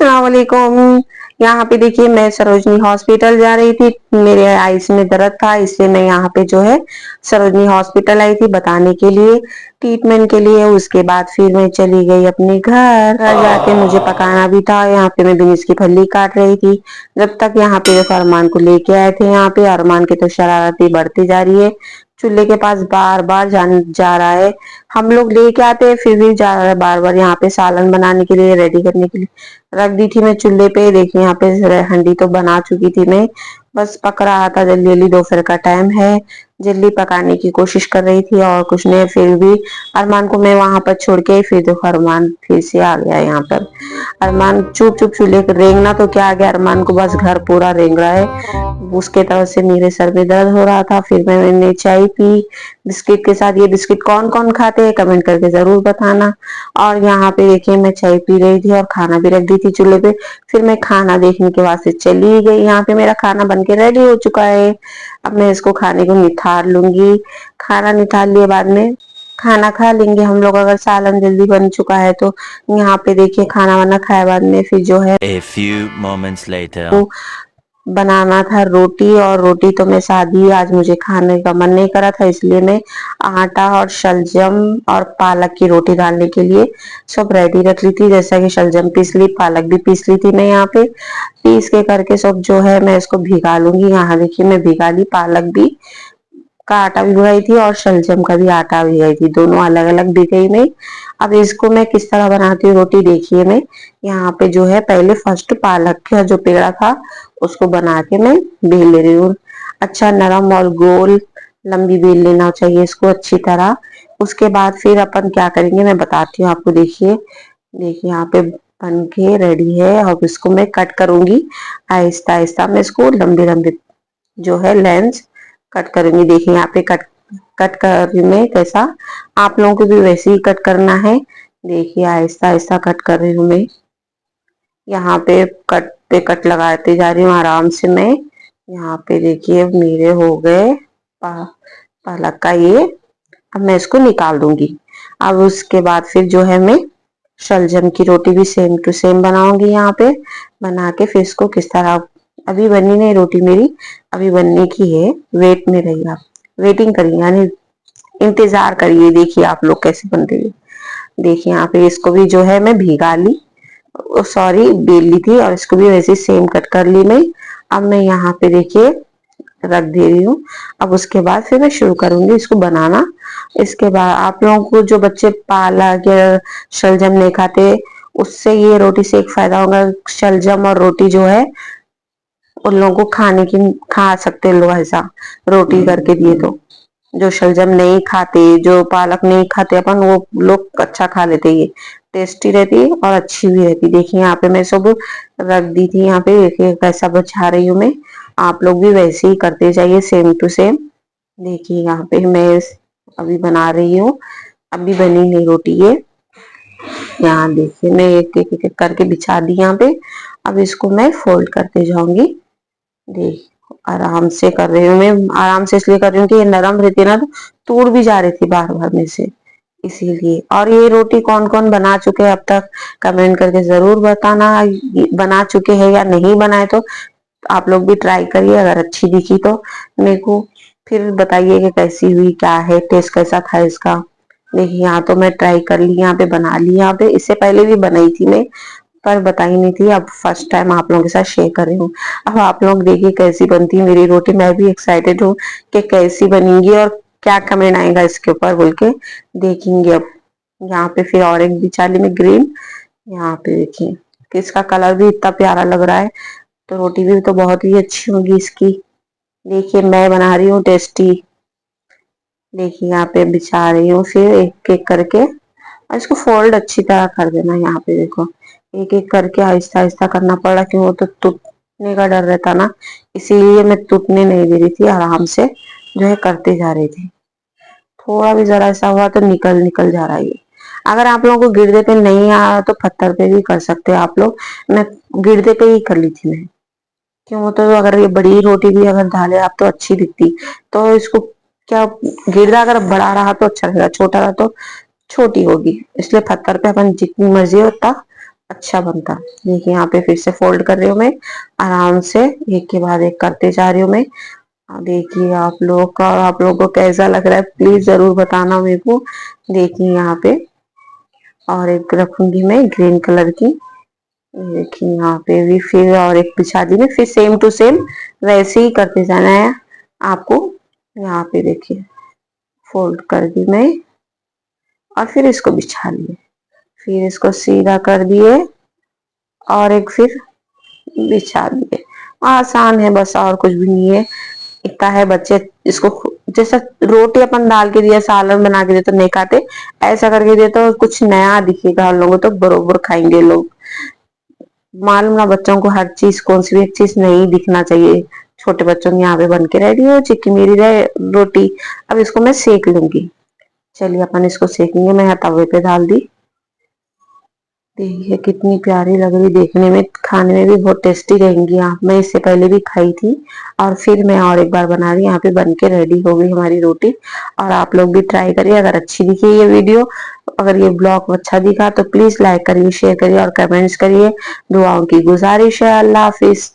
अस्सलाम वालेकुम। यहाँ पे देखिए मैं सरोजनी हॉस्पिटल जा रही थी, मेरे आइस में दर्द था इसलिए मैं यहाँ पे जो है सरोजनी हॉस्पिटल आई थी बताने के लिए, ट्रीटमेंट के लिए। उसके बाद फिर मैं चली गई अपने घर जाके मुझे पकाना भी था। यहाँ पे मैं बीन्स की फली काट रही थी, जब तक यहाँ पे देखो अरमान को लेके आए थे। यहाँ पे अरमान की तो शरारती बढ़ती जा रही है, चूल्हे के पास बार बार जा रहा है। हम लोग लेके आते हैं फिर भी जा रहा है बार बार। यहाँ पे सालन बनाने के लिए रेडी करने के लिए रख दी थी मैं चूल्हे पे। देखिए यहाँ पे हंडी तो बना चुकी थी मैं, बस पक रहा था। जल्दी जल्दी दोपहर का टाइम है, जल्दी पकाने की कोशिश कर रही थी और कुछ नहीं। फिर भी अरमान को मैं वहां पर छोड़ के फिर देखो अरमान फिर से आ गया यहाँ पर। अरमान चुप चुप चूल्हे पर रेंगना तो क्या आ गया, अरमान को बस घर पूरा रेंग रहा है। उसके तरफ से मेरे सर में दर्द हो रहा था। फिर मैंने चाय पी बिस्किट के साथ। ये बिस्किट कौन कौन खाते हैं कमेंट करके जरूर बताना। और यहाँ पे देखिए मैं चाय पी रही थी और खाना भी रख दी थी चूल्हे पे। फिर मैं खाना देखने के वास्ते चली गई। यहाँ पे मेरा खाना बन के रेडी हो चुका है, अब मैं इसको खाने को निथार लूंगी। खाना निथार लिए बाद में खाना खा लेंगे हम लोग, अगर सालन जल्दी बन चुका है तो। यहाँ पे देखिए खाना वाना खाए बाद में फिर जो है A few moments later. वो बनाना था रोटी। और रोटी तो मैं सादी, आज मुझे खाने का मन नहीं करा था इसलिए मैं आटा और शलजम और पालक की रोटी डालने के लिए सब रेडी रख ली थी। जैसा कि शलजम पीस ली, पालक भी पीस ली थी मैं। यहाँ पे पीस के करके सब जो है मैं इसको भिगा लूंगी। यहाँ देखिए मैं भिगा ली, पालक भी का आटा भी भिगाई थी और शलजम का भी आटा भिगाई थी, दोनों अलग अलग भिगाई मैं। अब इसको मैं किस तरह बनाती हूँ रोटी देखिए। मैं यहाँ पे जो है पहले फर्स्ट पालक का जो पेड़ा था उसको बना के मैं बेल ले रही हूँ। अच्छा नरम और गोल लंबी बेल लेना चाहिए इसको अच्छी तरह। उसके बाद फिर अपन क्या करेंगे मैं बताती हूँ आपको। देखिए देखिए यहाँ पे बन के रेडी है। अब इसको मैं कट करूंगी आहिस्ता आहिस्ता। मैं इसको लंबे लंबे जो है लेंस कट करूंगी। देखिए यहाँ पे कट कट कर रही मैं कैसा, आप लोगों को भी वैसे ही कट करना है। देखिए आहिस्ता आहिस्ता कट कर रही हूँ मैं। यहाँ पे कट लगाते जा रही हूँ आराम से मैं। यहाँ पे देखिए मेरे हो गए पालक का ये। अब मैं इसको निकाल दूंगी। अब उसके बाद फिर जो है मैं शलजम की रोटी भी सेम टू सेम बनाऊंगी। यहाँ पे बना के फिर इसको किस तरह, अभी बनी नहीं रोटी मेरी, अभी बनने की है। वेट में रहिए आप, वेटिंग करिए यानी इंतजार करिए। देखिए आप लोग कैसे बन रही है। देखिए यहाँ पे इसको भी जो है मैं भिगा ली, सॉरी बेल ली थी और इसको भी वैसे सेम कट कर ली मैं। अब मैं यहाँ पे देखिए रख दे रही हूँ। अब उसके बाद फिर मैं शुरू करूंगी इसको बनाना। इसके बाद आप लोगों को जो बच्चे पालक या शलजम नहीं खाते, उससे ये रोटी से एक फायदा होगा, शलजम और रोटी जो है उन लोगों को खाने की खा सकते हैं लोग ऐसा रोटी करके दिए तो। जो शलजम नहीं खाते, जो पालक नहीं खाते अपन, वो लोग अच्छा खा लेते। ये टेस्टी रहती है और अच्छी भी रहती। देखिए यहाँ पे मैं सब रख दी थी। यहाँ पे देखिए कैसा बचा रही हूँ मैं। आप लोग भी वैसे ही करते जाइए सेम टू सेम। देखिए यहाँ पे मैं अभी बना रही हूँ, अभी बनी नहीं रोटी ये। यहाँ देखिए मैं एक एक करके बिछा दी यहाँ पे। अब इसको मैं फोल्ड करते जाऊंगी। देख आराम से कर रही हूँ मैं, आराम से इसलिए कर रही हूँ कि ये नरम रहती है ना, तो टूट भी जा रही थी बार बार में से, इसीलिए। और ये रोटी कौन कौन बना चुके हैं अब तक कमेंट करके जरूर बताना। बना चुके हैं या नहीं बनाए तो आप लोग भी ट्राई करिए, अगर अच्छी दिखी तो मेरे को फिर बताइए कि कैसी हुई, क्या है टेस्ट कैसा था इसका। देखिए यहाँ तो मैं ट्राई कर ली, यहाँ पे बना ली। यहाँ पे इससे पहले भी बनाई थी मैं पर बताई नहीं थी, अब फर्स्ट टाइम आप लोगों के साथ शेयर कर रही हूँ। अब आप लोग देखिए कैसी बनती है मेरी रोटी। मैं भी एक्साइटेड हूँ कि कैसी बनेगी और क्या कमेंट आएगा इसके ऊपर बोल के देखेंगे। अब यहाँ पे फिर ऑरेंज बिचाली में ग्रीन, यहाँ पे देखिए कि इसका कलर भी इतना प्यारा लग रहा है, तो रोटी भी तो बहुत ही अच्छी होगी इसकी। देखिए मैं बना रही हूँ टेस्टी। देखिए यहाँ पे बिछा रही हूँ फिर एक एक करके, और इसको फोल्ड अच्छी तरह कर देना। यहाँ पे देखो एक एक करके आहिस्ता आहिस्ता करना पड़ा, क्यों वो तो टूटने का डर रहता ना, इसीलिए मैं टूटने नहीं दे रही थी, आराम से जो है करते जा रही थी। थोड़ा भी जरा ऐसा हुआ तो निकल निकल जा रहा है ये। अगर आप लोगों को गिरदे पे नहीं आया तो पत्थर पे भी कर सकते हैं आप लोग। मैं गिरदे पे ही कर ली थी मैं, क्यों तो अगर ये बड़ी रोटी भी अगर डाले आप तो अच्छी दिखती। तो इसको क्या, गिरदा अगर बड़ा रहा तो अच्छा लगेगा, छोटा रहा तो छोटी होगी, इसलिए पत्थर पे अपन जितनी मर्जी हो उतना अच्छा बनता। देखिए यहाँ पे फिर से फोल्ड कर रही हूँ मैं आराम से, एक के बाद एक करते जा रही हूँ मैं। देखिए आप लोग का, और आप लोगों को कैसा लग रहा है प्लीज जरूर बताना मेरे को। देखिए यहाँ पे और एक रखूंगी मैं ग्रीन कलर की। देखिए यहाँ पे भी फिर और एक बिछा दी मैं, फिर सेम टू सेम वैसे ही करते जाना है आपको। यहाँ पे देखिए फोल्ड कर दी मैं और फिर इसको बिछा लिए, फिर इसको सीधा कर दिए और एक फिर बिछा दिए। आसान है बस, और कुछ भी नहीं है। इतना है बच्चे इसको जैसा रोटी अपन डाल के दिया, सालन बना के दे तो नहीं खाते, ऐसा करके दे तो कुछ नया दिखेगा हम लोगों, तो बरोबर खाएंगे लोग। मालूम ना बच्चों को हर चीज, कौन सी भी एक चीज नहीं दिखना चाहिए। छोटे बच्चों की यहाँ पे बन के रेडी हो चिक्की मेरी रोटी। अब इसको मैं सेक लूंगी। चलिए अपन इसको सेकेंगे। मैं यहाँ तवे पे डाल दी। देखिए कितनी प्यारी लग रही, देखने में खाने में भी बहुत टेस्टी रहेंगी। आप, मैं इससे पहले भी खाई थी और फिर मैं और एक बार बना रही। यहाँ पे बन के रेडी हो गई हमारी रोटी। और आप लोग भी ट्राई करिए। अगर अच्छी दिखी ये वीडियो, अगर ये ब्लॉग अच्छा दिखा तो प्लीज लाइक करिए, शेयर करिए और कमेंट्स करिए। दुआओं की गुजारिश है। अल्लाह हाफिज।